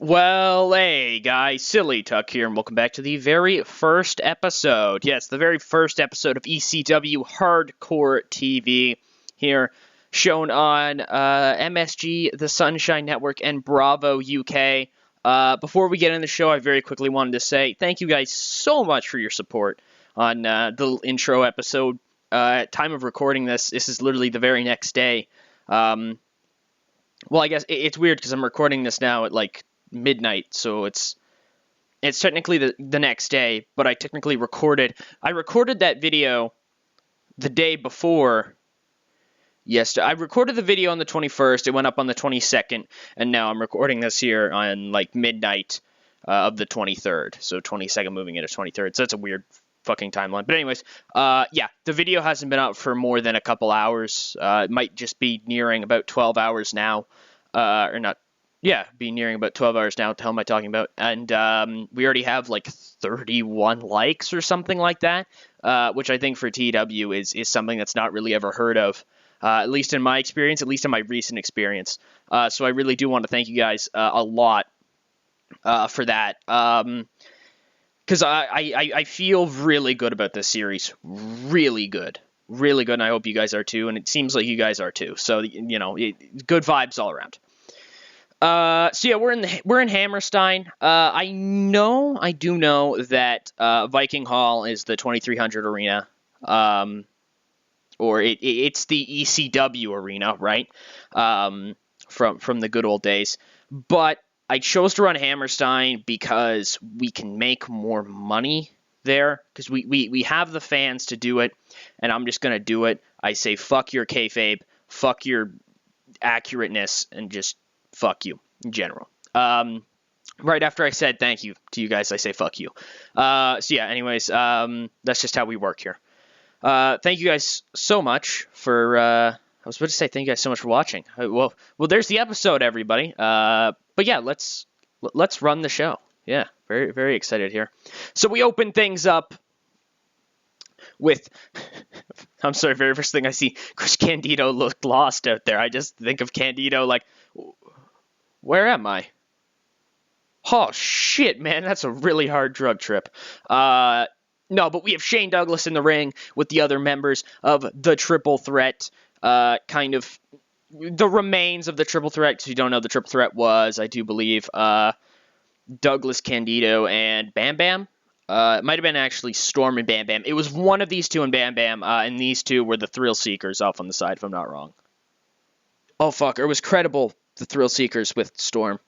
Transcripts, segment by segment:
Well, hey guys, Silly Tuck here, and welcome back to the very first episode. Yes, the very first episode of ECW Hardcore TV here, shown on MSG, the Sunshine Network, and Bravo UK. Before we get into the show, I very quickly wanted to say thank you guys so much for your support on the intro episode. At time of recording this is literally the very next day. Well, I guess it's weird because I'm recording this now at like midnight, so it's technically the next day, but I technically recorded that video the day before. Yes, I recorded the video on the 21st, it went up on the 22nd, and now I'm recording this here on like midnight of the 23rd, so 22nd moving into 23rd, so that's a weird fucking timeline. But anyways, yeah, the video hasn't been out for more than a couple hours. It might just be nearing about 12 hours now, or not. Yeah, be nearing about 12 hours now. What the hell am I talking about? And we already have like 31 likes or something like that, which I think for TEW is something that's not really ever heard of, at least in my experience, at least in my recent experience. So I really do want to thank you guys a lot for that, because I feel really good about this series, really good, and I hope you guys are too, and it seems like you guys are too. So, you know, good vibes all around. So yeah, we're in Hammerstein. I do know that Viking Hall is the 2300 arena, or it's the ECW arena, right? From the good old days. But I chose to run Hammerstein because we can make more money there, because we have the fans to do it, and I'm just gonna do it. I say fuck your kayfabe, fuck your accurateness, and just fuck you in general. Right after I said thank you to you guys, I say fuck you. So yeah, anyways, that's just how we work here. Thank you guys so much for, I was about to say thank you guys so much for watching. Well, there's the episode, everybody. But yeah, let's run the show. Yeah, very, very excited here. So we open things up with, I'm sorry, very first thing I see, Chris Candido looked lost out there. I just think of Candido like, where am I? Oh, shit, man. That's a really hard drug trip. No, but we have Shane Douglas in the ring with the other members of the Triple Threat. Kind of the remains of the Triple Threat. Because you don't know, the Triple Threat was, I do believe, Douglas, Candido, and Bam Bam. It might have been actually Storm and Bam Bam. It was one of these two and Bam Bam, and these two were the Thrill Seekers off on the side, if I'm not wrong. Oh, fuck. Or it was Credible, the Thrill Seekers with Storm.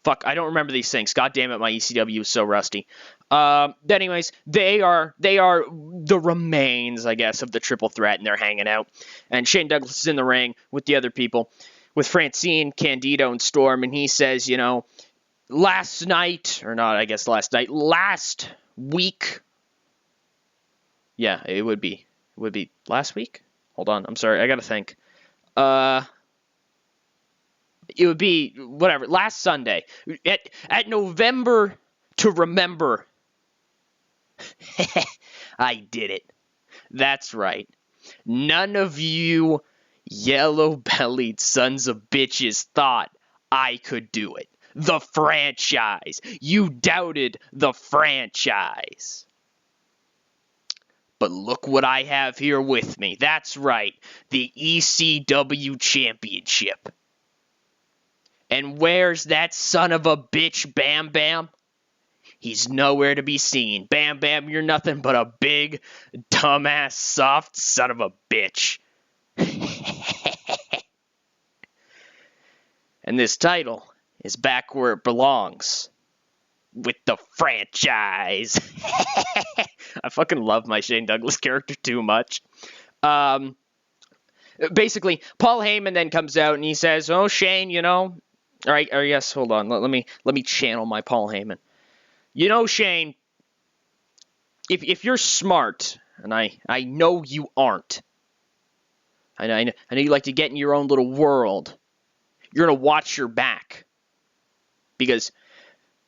Fuck, I don't remember these things. God damn it, my ECW is so rusty. Anyways, they are the remains, I guess, of the Triple Threat, and they're hanging out. And Shane Douglas is in the ring with the other people, with Francine, Candido, and Storm, and he says, you know, last week. Yeah, it would be last week? Hold on, I'm sorry, I gotta think. It would be, whatever, last Sunday. At November to Remember. I did it. That's right. None of you yellow-bellied sons of bitches thought I could do it. The franchise. You doubted the franchise. But look what I have here with me. That's right. The ECW Championship. And where's that son of a bitch, Bam Bam? He's nowhere to be seen. Bam Bam, you're nothing but a big, dumbass, soft son of a bitch. And this title is back where it belongs. With the franchise. I fucking love my Shane Douglas character too much. Basically, Paul Heyman then comes out and he says, oh, Shane, you know... All right, or yes, hold on. Let me channel my Paul Heyman. You know, Shane, if you're smart, and I know you aren't, I know you like to get in your own little world, you're going to watch your back. Because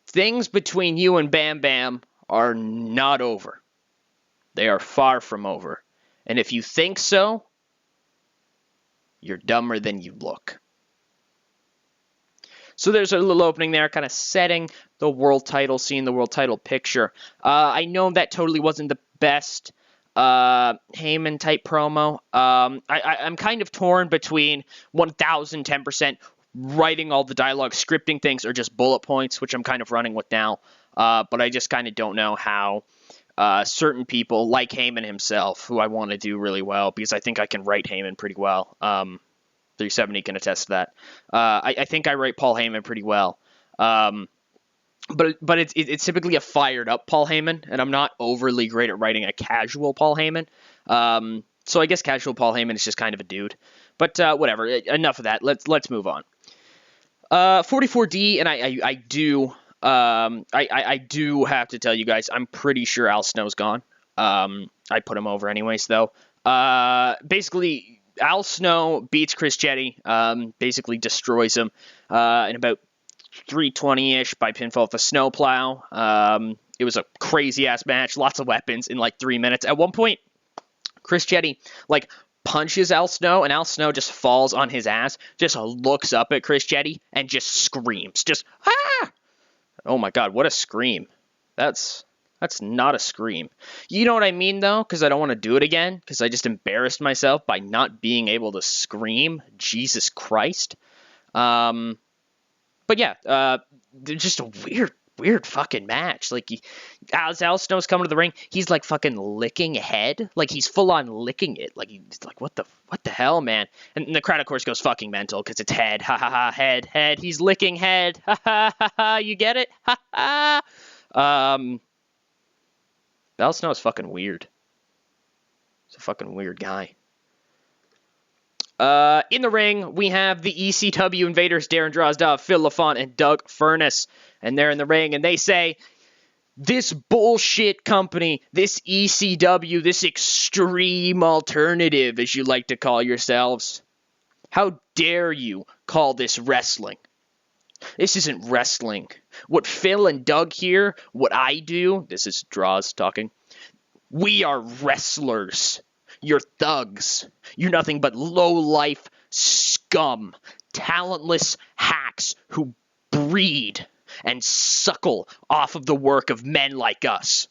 things between you and Bam Bam are not over. They are far from over. And if you think so, you're dumber than you look. So there's a little opening there, kind of setting the world title, seeing the world title picture. I know that totally wasn't the best Heyman type promo. I'm kind of torn between 1010% writing all the dialogue, scripting things, or just bullet points, which I'm kind of running with now. But I just kind of don't know how certain people, like Heyman himself, who I want to do really well, because I think I can write Heyman pretty well. 370 can attest to that. I think I write Paul Heyman pretty well. But it's typically a fired up Paul Heyman, and I'm not overly great at writing a casual Paul Heyman. So I guess casual Paul Heyman is just kind of a dude. But whatever. Enough of that. Let's move on. 44D, and I do have to tell you guys, I'm pretty sure Al Snow's gone. I put him over anyways, though. Basically, Al Snow beats Chris Jett, basically destroys him in about 320-ish by pinfall with a snowplow. It was a crazy-ass match, lots of weapons in like 3 minutes. At one point, Chris Jett, like, punches Al Snow, and Al Snow just falls on his ass, just looks up at Chris Jett, and just screams. Just, ah! Oh my god, what a scream. That's not a scream. You know what I mean, though? Because I don't want to do it again, because I just embarrassed myself by not being able to scream. Jesus Christ. But yeah, just a weird fucking match. Like, as Al Snow's coming to the ring, he's like fucking licking head. Like, he's full on licking it. Like, he's like, what the hell, man? And the crowd, of course, goes fucking mental because it's head. Ha ha ha, head. He's licking head. Ha ha ha ha. You get it? Ha ha. Al Snow is fucking weird. He's a fucking weird guy. In the ring, we have the ECW Invaders, Darren Drozdov, Phil LaFont, and Doug Furness. And they're in the ring, and they say, this bullshit company, this ECW, this extreme alternative, as you like to call yourselves, how dare you call this wrestling? This isn't wrestling. What Phil and Doug here, what I do, this is Droz talking, we are wrestlers. You're thugs. You're nothing but low-life scum, talentless hacks who breed and suckle off of the work of men like us.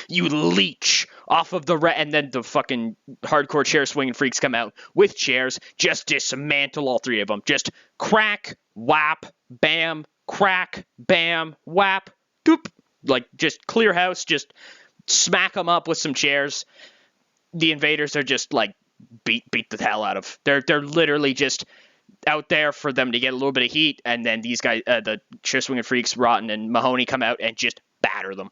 You leech off of the... and then the fucking hardcore chair swinging freaks come out with chairs. Just dismantle all three of them. Just crack, whap, bam, crack, bam, whap, doop. Like, just clear house. Just smack them up with some chairs. The Invaders are just, like, beat the hell out of. They're literally just out there for them to get a little bit of heat, and then these guys, the chair swinging freaks, Rotten and Mahoney, come out and just batter them.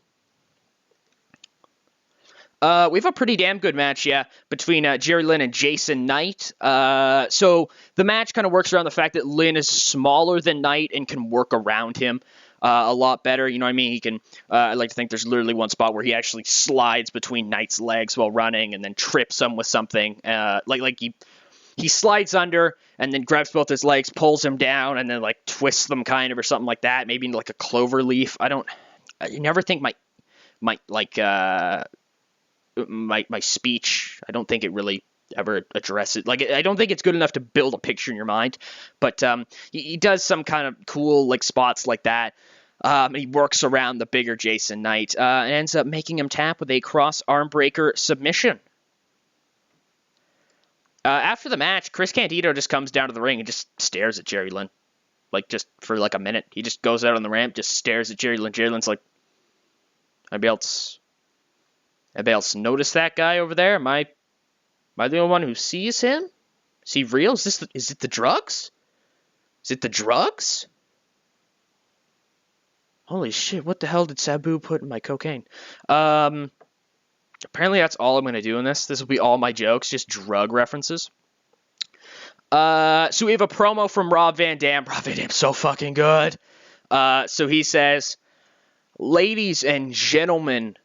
We have a pretty damn good match, yeah, between Jerry Lynn and Jason Knight. So the match kind of works around the fact that Lynn is smaller than Knight and can work around him a lot better. You know what I mean? He can. I like to think there's literally one spot where he actually slides between Knight's legs while running and then trips him with something. Like he slides under and then grabs both his legs, pulls him down, and then like twists them kind of or something like that. Maybe like a clover leaf. I never think my speech. I don't think it really ever addresses. Like, I don't think it's good enough to build a picture in your mind. But he does some kind of cool like spots like that. He works around the bigger Jason Knight and ends up making him tap with a cross arm breaker submission. After the match, Chris Candido just comes down to the ring and just stares at Jerry Lynn. Like, just for like a minute. He just goes out on the ramp, just stares at Jerry Lynn. Jerry Lynn's like, anybody else notice that guy over there? Am I the only one who sees him? Is he real? Is it the drugs? Is it the drugs? Holy shit, what the hell did Sabu put in my cocaine? Apparently that's all I'm going to do in this. This will be all my jokes, just drug references. So we have a promo from Rob Van Dam. Rob Van Dam's so fucking good. So he says, ladies and gentlemen,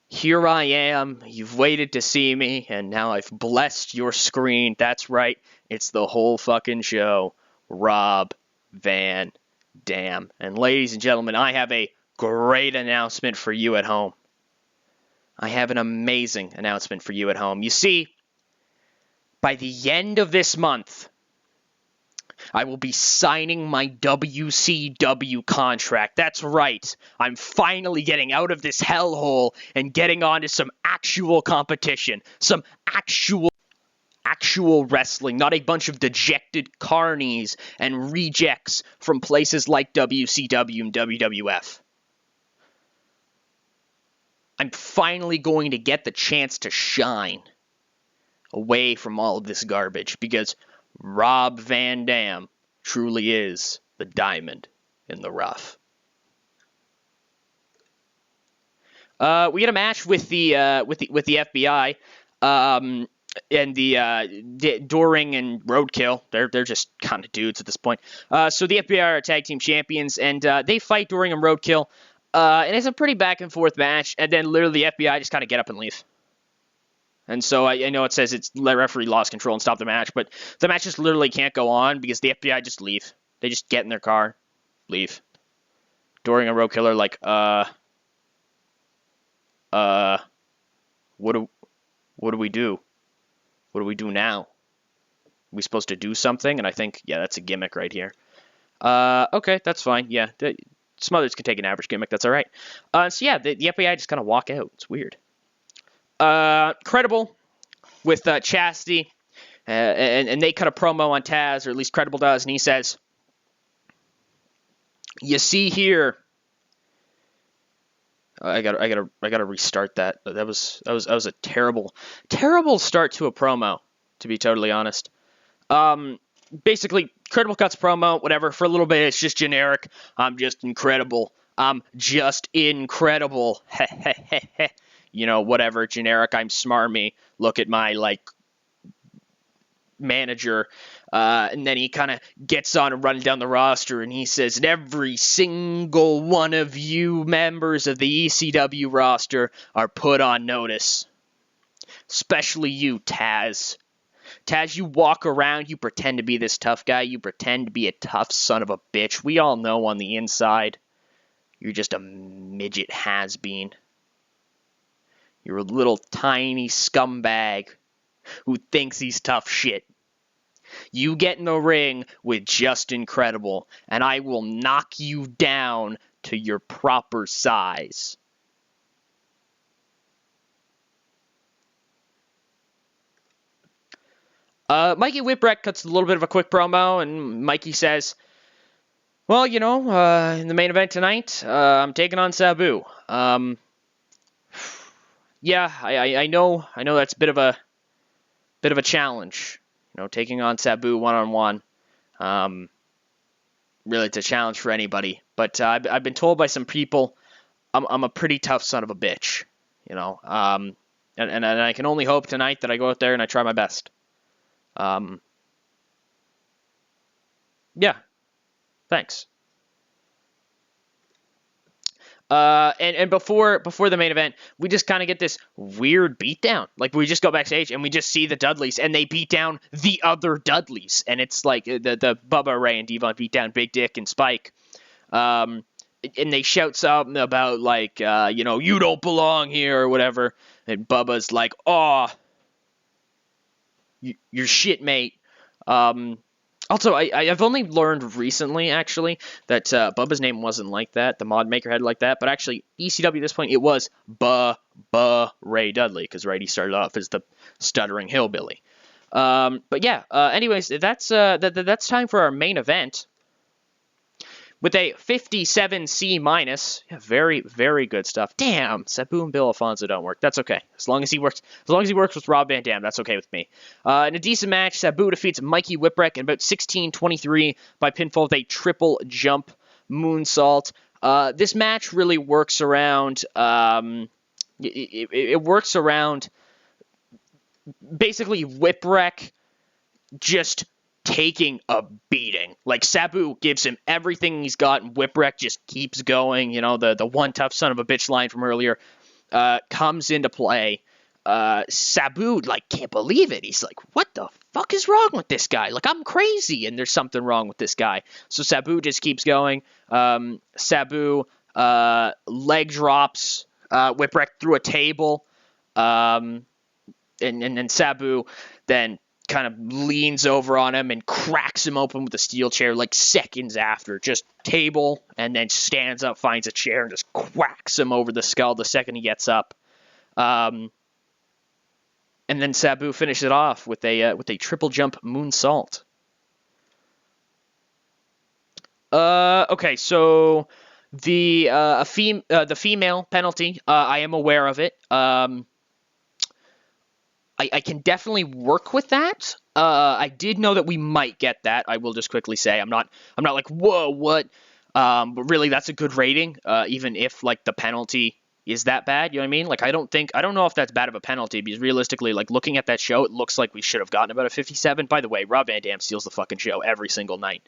here I am. You've waited to see me, and now I've blessed your screen. That's right. It's the whole fucking show. Rob Van Dam. And ladies and gentlemen, I have a great announcement for you at home. I have an amazing announcement for you at home. You see, by the end of this month, I will be signing my WCW contract. That's right. I'm finally getting out of this hellhole and getting on to some actual competition. Some actual wrestling, not a bunch of dejected carnies and rejects from places like WCW and WWF. I'm finally going to get the chance to shine away from all of this garbage because Rob Van Dam truly is the diamond in the rough. We get a match with the FBI. And the Doring and Roadkill, they're just kind of dudes at this point. So the FBI are tag team champions, and they fight Doring and Roadkill. And it's a pretty back and forth match. And then literally the FBI just kind of get up and leave. And so I know it says it's the referee lost control and stopped the match, but the match just literally can't go on because the FBI just leave. They just get in their car, leave. Doring and Roadkill are like, what do we do? What do we do now? Are we supposed to do something? And I think, yeah, that's a gimmick right here. Okay, that's fine. Yeah, Smothers can take an average gimmick. That's all right. So yeah, the FBI just kind of walk out. It's weird. Credible with Chastity, and they cut a promo on Taz, or at least Credible does, and he says, "You see here." I gotta restart that. That was a terrible start to a promo, to be totally honest. Basically, Credible cuts promo, whatever. For a little bit, it's just generic. I'm just incredible. I'm just incredible. You know, whatever. Generic. I'm smarmy. Look at my manager. And then he kind of gets on and running down the roster, and he says, and every single one of you members of the ECW roster are put on notice. Especially you, Taz. Taz, you walk around, you pretend to be this tough guy, you pretend to be a tough son of a bitch. We all know on the inside, you're just a midget has-been. You're a little tiny scumbag who thinks he's tough shit. You get in the ring with Just Incredible, and I will knock you down to your proper size. Mikey Whipwreck cuts a little bit of a quick promo, and Mikey says, well, you know, in the main event tonight, I'm taking on Sabu. Yeah, I know that's a bit of a challenge. You know, taking on Sabu one-on-one, really it's a challenge for anybody. But I've been told by some people I'm a pretty tough son of a bitch, you know. And I can only hope tonight that I go out there and I try my best. Yeah, thanks. And before the main event, we just kind of get this weird beatdown. Like, we just go backstage and we just see the Dudleys, and they beat down the other Dudleys. And it's like the Bubba, Ray, and Devon beat down Big Dick and Spike. And they shout something about, like, you know, you don't belong here or whatever. And Bubba's like, oh, you're shit, mate. Also, I've only learned recently, actually, that Bubba's name wasn't like that. The mod maker had it like that. But actually, ECW at this point, it was Bubba Ray Dudley. Because, right, he started off as the stuttering hillbilly. But yeah, anyways, that's time for our main event. With a 57C minus. Yeah, very, very good stuff. Damn, Sabu and Bill Alfonso don't work. That's okay. As long as he works with Rob Van Dam, that's okay with me. In a decent match, Sabu defeats Mikey Whipwreck in about 16:23 by pinfall with a triple jump moonsault. This match really works around. It works around basically Whipwreck just taking a beating. Like, Sabu gives him everything he's got, and Whipwreck just keeps going. You know, the one tough son of a bitch line from earlier comes into play. Sabu, like, can't believe it. He's like, what the fuck is wrong with this guy? Like, I'm crazy, and there's something wrong with this guy. So Sabu just keeps going. Sabu leg drops Whipwreck through a table. And then Sabu then kind of leans over on him and cracks him open with a steel chair like seconds after. Just table, and then stands up, finds a chair, and just cracks him over the skull the second he gets up. And then Sabu finishes it off with a triple jump moonsault. Okay, so the female penalty, I am aware of it. I can definitely work with that. I did know that we might get that. I will just quickly say I'm not like, whoa, what? But really, that's a good rating, even if like the penalty is that bad. You know what I mean? Like I don't know if that's bad of a penalty, because realistically, like looking at that show, it looks like we should have gotten about a 57. By the way, Rob Van Dam steals the fucking show every single night.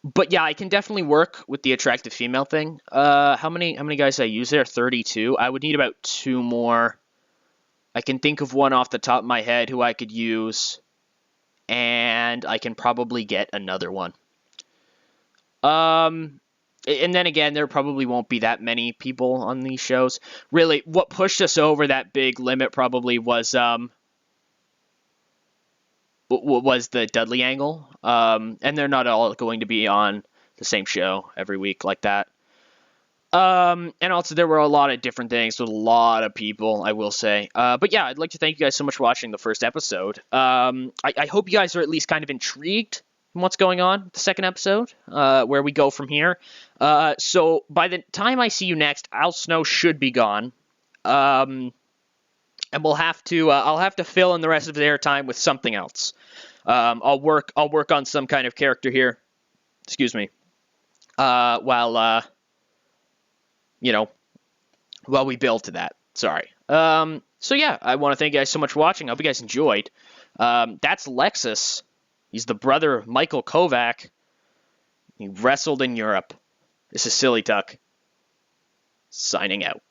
But yeah, I can definitely work with the attractive female thing. How many guys did I use there? 32. I would need about 2 more. I can think of one off the top of my head who I could use, and I can probably get another one. And then again, there probably won't be that many people on these shows. Really, what pushed us over that big limit probably was the Dudley angle. And they're not all going to be on the same show every week like that. And also there were a lot of different things with a lot of people, I will say. But yeah, I'd like to thank you guys so much for watching the first episode. I hope you guys are at least kind of intrigued in what's going on with the second episode, where we go from here. So by the time I see you next, Al Snow should be gone. And we'll have to I'll have to fill in the rest of the airtime with something else. I'll work on some kind of character here. Excuse me. While we build to that. Sorry. So yeah, I want to thank you guys so much for watching. I hope you guys enjoyed. That's Lexus. He's the brother of Michael Kovac. He wrestled in Europe. This is Silly Tuck, signing out.